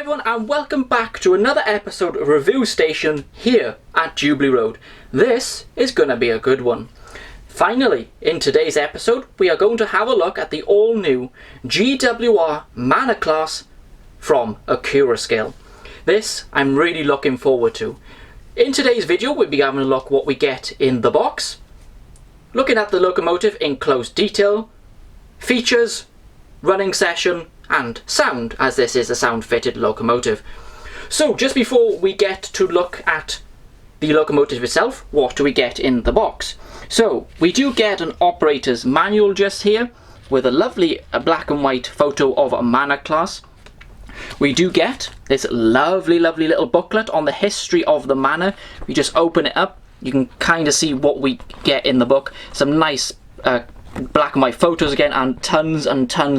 everyone, and welcome back to another episode of Review Station here at Jubilee Road. This is going to be a good one. Finally, in today's episode, we are going to have a look at the all-new GWR Manor class from Accurascale. This I'm really looking forward to. In today's video, we'll be having a look what we get in the box, looking at the locomotive in close detail, features, running session, and sound, as this is a sound-fitted locomotive. So just before we get to look at the locomotive itself, what do we get in the box? So we do get an operator's manual just here with a lovely black and white photo of a Manor class. We do get this lovely little booklet on the history of the Manor. We just open it up, you can kind of see what we get in the book. Some nice black and white photos again, and tons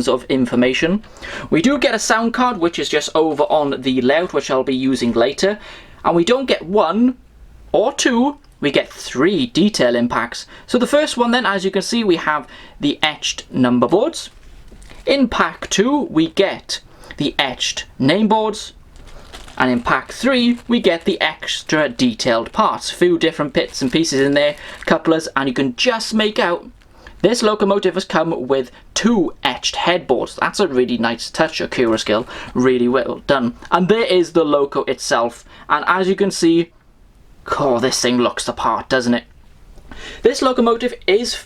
of information. We do get a sound card, which is just over on the layout, which I'll be using later. And we don't get one or two, we get 3 detail impacts. So the first one then, as you can see, we have the etched number boards. In pack 2 we get the etched name boards, and in pack 3 we get the extra detailed parts. Few different bits and pieces in there, couplers, and you can just make out this locomotive has come with 2 etched headboards. That's a really nice touch, Accurascale. Really well done. And there is the loco itself. And as you can see, oh, this thing looks the part, doesn't it? This locomotive is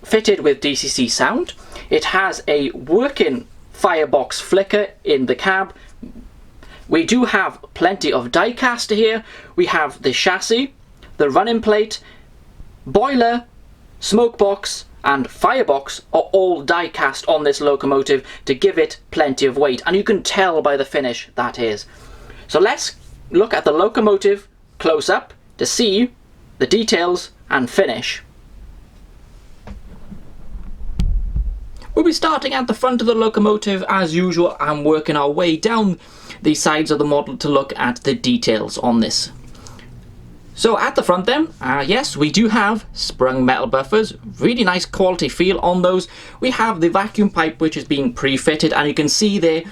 fitted with DCC sound. It has a working firebox flicker in the cab. We do have plenty of die cast here. We have the chassis, the running plate, boiler, smoke box, and firebox are all die cast on this locomotive to give it plenty of weight, and you can tell by the finish that is. So let's look at the locomotive close up to see the details and finish. We'll be starting at the front of the locomotive as usual and working our way down the sides of the model to look at the details on this. So at the front then, yes, we do have sprung metal buffers, really nice quality feel on those. We have the vacuum pipe, which is being pre-fitted, and you can see there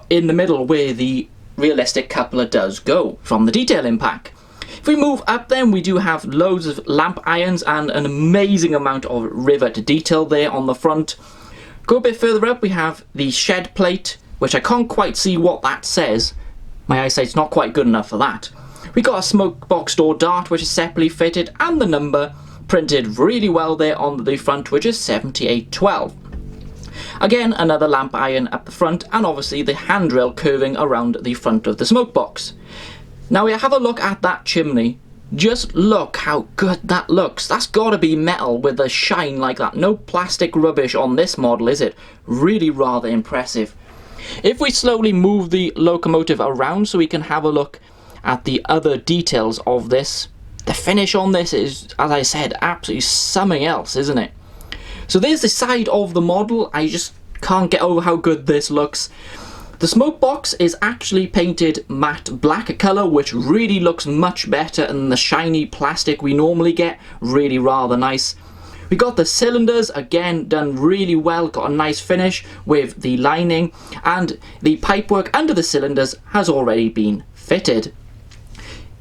in the middle where the realistic coupler does go from the detail impact. If we move up then, we do have loads of lamp irons and an amazing amount of rivet detail there on the front. Go a bit further up, we have the shed plate, which I can't quite see what that says. My eyesight's not quite good enough for that. We got a smoke box door dart, which is separately fitted, and the number printed really well there on the front, which is 7812. Again, another lamp iron up the front, and obviously the handrail curving around the front of the smoke box. Now we have a look at that chimney. Just look how good that looks. That's got to be metal with a shine like that. No plastic rubbish on this model, is it? Really rather impressive. If we slowly move the locomotive around so we can have a look at the other details of this, the finish on this is, as I said, absolutely something else, isn't it? So there's the side of the model. I just can't get over how good this looks. The smoke box is actually painted matte black colour, which really looks much better than the shiny plastic we normally get. Really rather nice. We got the cylinders, again done really well, got a nice finish with the lining, and the pipework under the cylinders has already been fitted.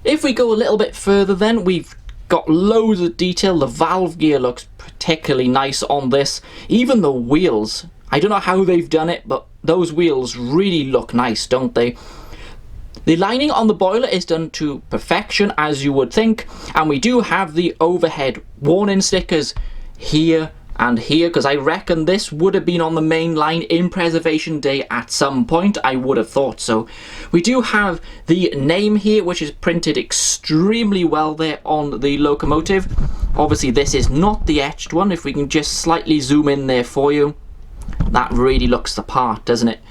If we go a little bit further then, we've got loads of detail. The valve gear looks particularly nice on this. Even the wheels, I don't know how they've done it, but those wheels really look nice, don't they? The lining on the boiler is done to perfection, as you would think, and we do have the overhead warning stickers here and here, because I reckon this would have been on the main line in Preservation Day at some point. I would have thought so. We do have the name here, which is printed extremely well there on the locomotive. Obviously this is not the etched one. If we can just slightly zoom in there for you, that really looks the part, doesn't it?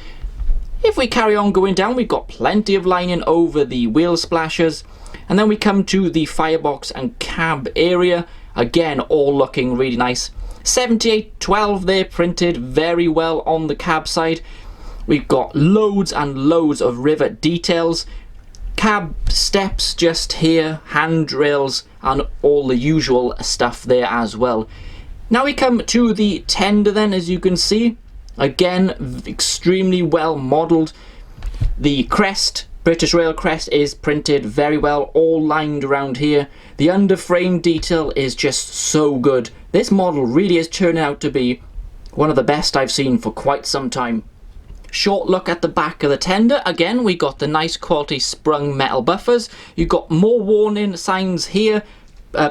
If we carry on going down, we've got plenty of lining over the wheel splashers, and then we come to the firebox and cab area. Again, all looking really nice. 7812 there, printed very well on the cab side. We've got loads and loads of rivet details. Cab steps just here, handrails, and all the usual stuff there as well. Now we come to the tender then, as you can see. Again, extremely well modelled. The crest, British Rail crest, is printed very well, all lined around here. The underframe detail is just so good. This model really is turning out to be one of the best I've seen for quite some time. Short look at the back of the tender. Again, we got the nice quality sprung metal buffers. You've got more warning signs here,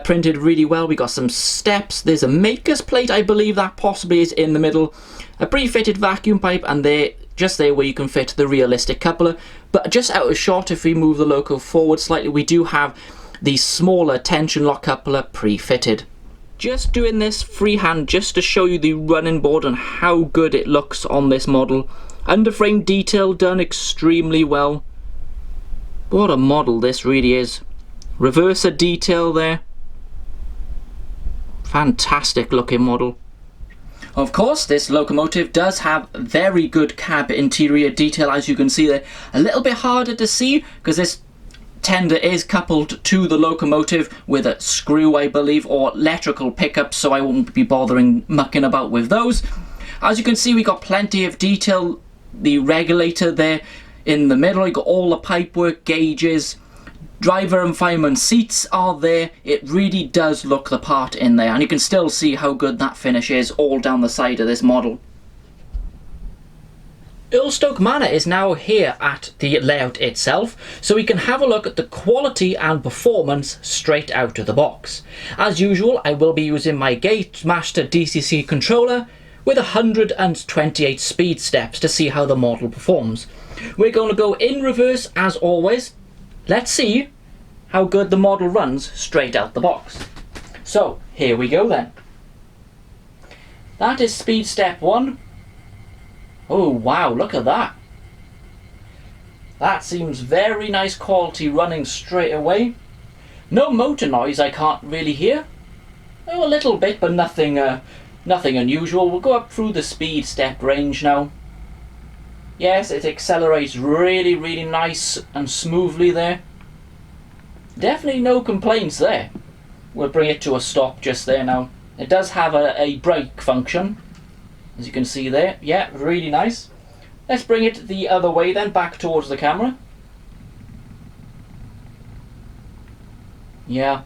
printed really well. We got some steps. There's a maker's plate, I believe that possibly is in the middle. A pre-fitted vacuum pipe, and there, just there where you can fit the realistic coupler. But just out of shot, if we move the loco forward slightly, we do have the smaller tension lock coupler pre-fitted. Just doing this freehand just to show you the running board and how good it looks on this model. Underframe detail done extremely well. What a model this really is. Reverser detail there. Fantastic looking model. Of course, this locomotive does have very good cab interior detail, as you can see there. A little bit harder to see because this tender is coupled to the locomotive with a screw, I believe, or electrical pickups, so I won't be bothering mucking about with those. As you can see, we got plenty of detail. The regulator there in the middle, you got all the pipework, gauges, driver and fireman seats are there. It really does look the part in there, and you can still see how good that finish is all down the side of this model. Accurascale Manor is now here at the layout itself, so we can have a look at the quality and performance straight out of the box. As usual, I will be using my Gatemaster DCC controller with 128 speed steps to see how the model performs. We're going to go in reverse as always. Let's see how good the model runs straight out the box. So here we go then. That is speed step 1. Oh wow, look at that. That seems very nice quality running straight away. No motor noise I can't really hear. Oh, a little bit, but nothing unusual. We'll go up through the speed step range now. Yes, it accelerates really, really nice and smoothly there. Definitely no complaints there. We'll bring it to a stop just there now. It does have a brake function, as you can see there. Yeah, really nice. Let's bring it the other way then, back towards the camera. Yeah,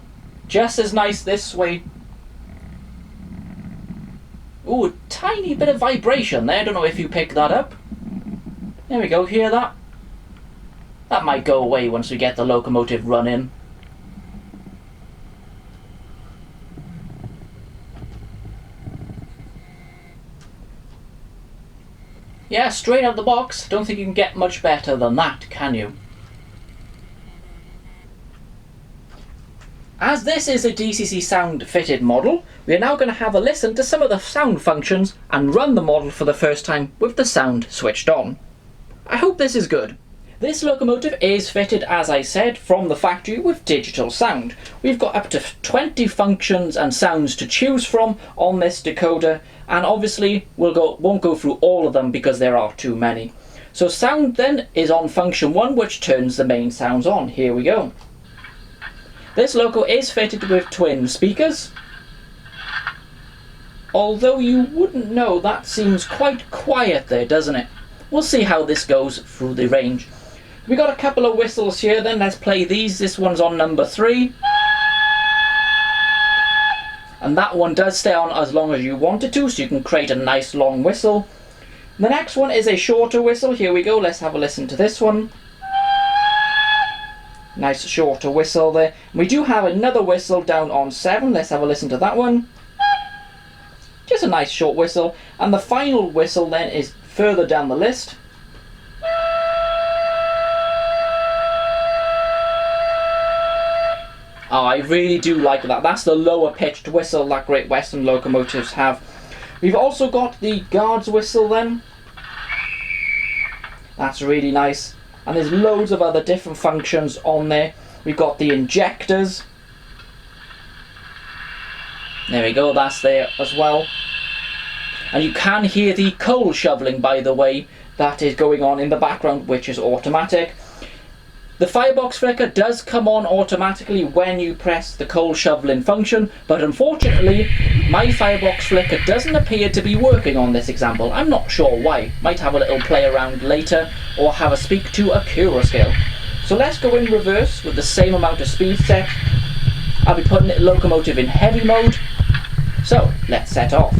just as nice this way. Ooh, a tiny bit of vibration there. I don't know if you picked that up. There we go, hear that? That might go away once we get the locomotive running. Yeah, straight out the box. Don't think you can get much better than that, can you? As this is a DCC sound fitted model, we are now going to have a listen to some of the sound functions and run the model for the first time with the sound switched on. I hope this is good. This locomotive is fitted, as I said, from the factory with digital sound. We've got up to 20 functions and sounds to choose from on this decoder, and obviously won't go through all of them because there are too many. So sound then is on function 1, which turns the main sounds on. Here we go. This loco is fitted with twin speakers. Although you wouldn't know, that seems quite quiet there, doesn't it? We'll see how this goes through the range. We got a couple of whistles here then, let's play these. This one's on number 3. And that one does stay on as long as you want it to, so you can create a nice long whistle. The next one is a shorter whistle. Here we go, let's have a listen to this one. Nice shorter whistle there. We do have another whistle down on 7, let's have a listen to that one. Just a nice short whistle. And the final whistle then is further down the list. Oh, I really do like that. That's the lower pitched whistle that Great Western locomotives have. We've also got the guard's whistle then. That's really nice. And there's loads of other different functions on there. We've got the injectors. There we go, that's there as well. And you can hear the coal shoveling, by the way, that is going on in the background, which is automatic. The firebox flicker does come on automatically when you press the coal shoveling function, but unfortunately my firebox flicker doesn't appear to be working on this example. I'm not sure why. Might have a little play around later or have a speak to Accurascale. So let's go in reverse with the same amount of speed set. I'll be putting the locomotive in heavy mode. So let's set off.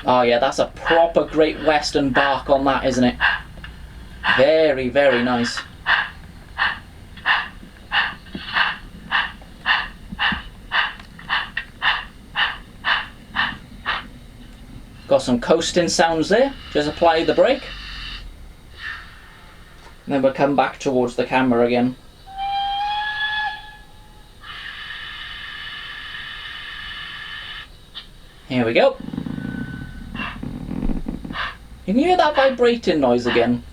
Oh yeah, that's a proper Great Western bark on that, isn't it? Very, very nice. Got some coasting sounds there. Just apply the brake. And then we'll come back towards the camera again. Here we go. You can hear that vibrating noise again.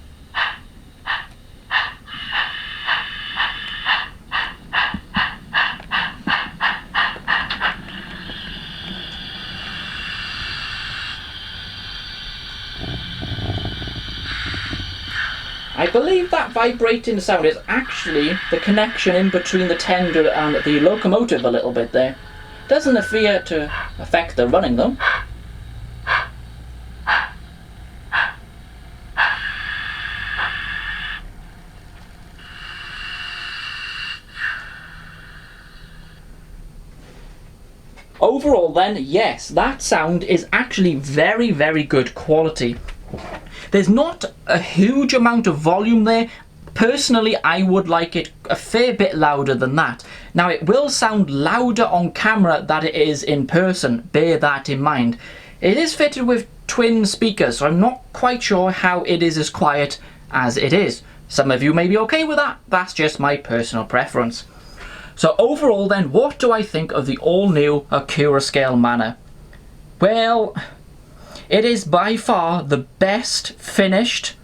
I believe that vibrating sound is actually the connection in between the tender and the locomotive a little bit there. Doesn't appear to affect the running though. Overall then, yes, that sound is actually very, very good quality. There's not a huge amount of volume there. Personally, I would like it a fair bit louder than that. Now, it will sound louder on camera than it is in person. Bear that in mind. It is fitted with twin speakers, so I'm not quite sure how it is as quiet as it is. Some of you may be okay with that. That's just my personal preference. So overall then, what do I think of the all-new Accurascale Manor? Well, it is by far the best finished,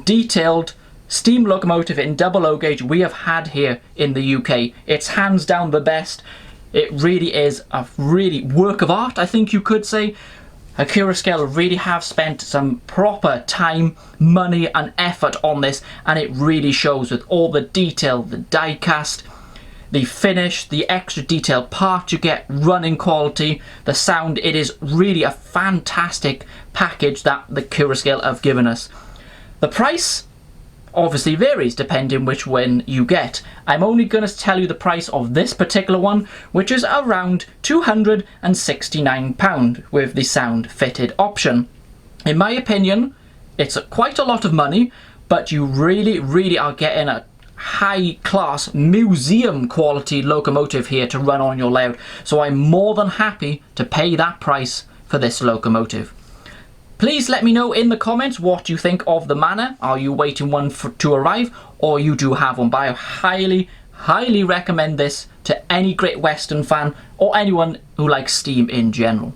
detailed steam locomotive in double O gauge we have had here in the UK. It's hands down the best. It really is a really work of art, I think you could say. Accurascale really have spent some proper time, money and effort on this, and it really shows with all the detail, the die cast, the finish, the extra detailed parts you get, running quality, the sound. It is really a fantastic package that the Accurascale have given us. The price obviously varies depending which one you get. I'm only going to tell you the price of this particular one, which is around £269 with the sound fitted option. In my opinion, it's quite a lot of money, but you really are getting a high class museum quality locomotive here to run on your layout, so I'm more than happy to pay that price for this locomotive. Please let me know in the comments what you think of the Manor. Are you waiting one to arrive, or you do have one? But I highly recommend this to any Great Western fan or anyone who likes steam in general.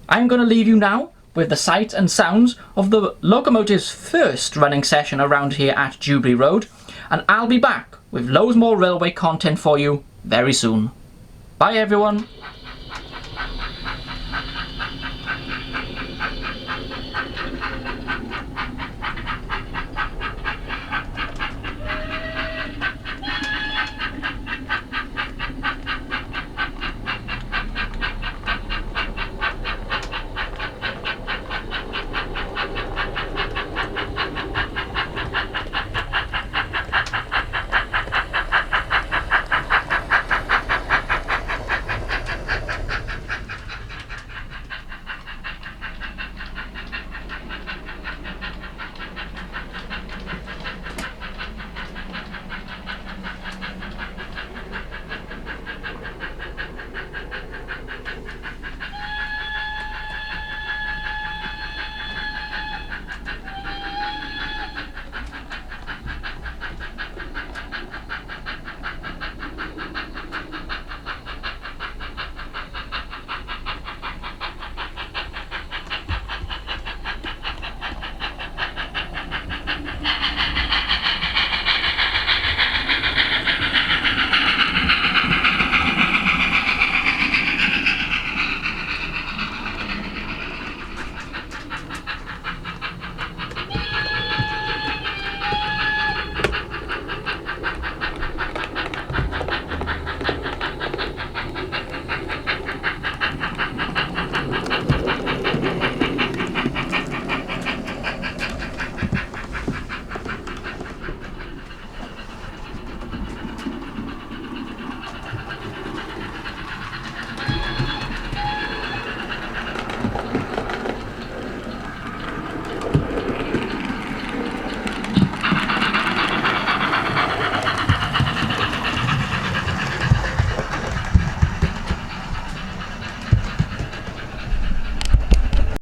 I'm going to leave you now with the sights and sounds of the locomotive's first running session around here at Jubilee Road, and I'll be back with loads more railway content for you very soon. Bye everyone.